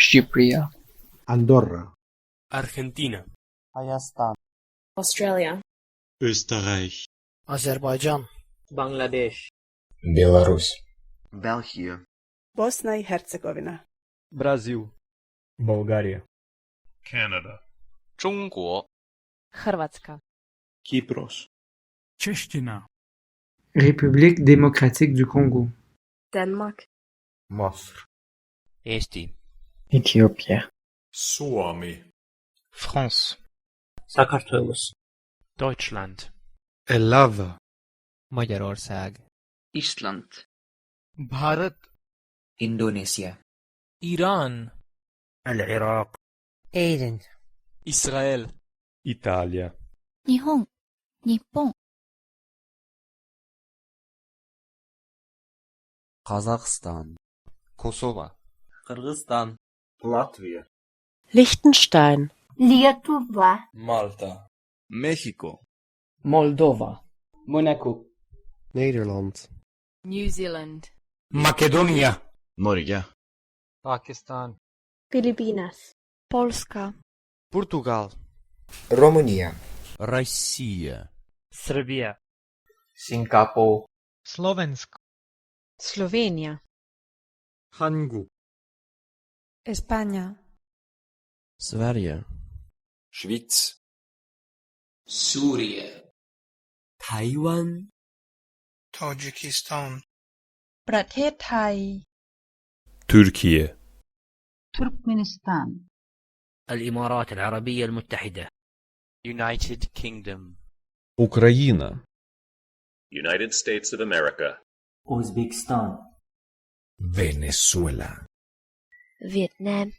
Chypria, Andorra, Argentina, Hayastan, Australia, Österreich, Азербайджан, Bangladesh, Беларусь, België, Bosna и Hercegovina, Brasil, Болгария, Canada, 中国 Hrvatska, Kipros, Tchèchtina, République démocratique du Congo, Denmark, مصر, Eesti, Ethiopia, Suomi, France, Sakartvelos, Deutschland, Ελλάδα, Magyarország, Island, Bharat, Indonesia, Iran, العراق, Aden, Israel, Italia, 日本、日本、 Kazakhstan, Kosova, Kyrgyzstan, Латвия, Liechtenstein, Lietuva, Malta, Mexico, Moldova, Monaco, Nederland, New Zealand, Македония, Norge, Pakistan, Filipinas, Polska, Portugal, România, Россия, Serbia, Singapore, Slovensko, Slovenia, Hangu, España, Sverige, Schweiz, Suriye, Taiwan, Tajikistan, ประเทศไทย Türkiye, Turkmenistan, الإمارات العربية المتحدة, United Kingdom, Україна, United States of America, Uzbekistan, Venezuela, Vietnam,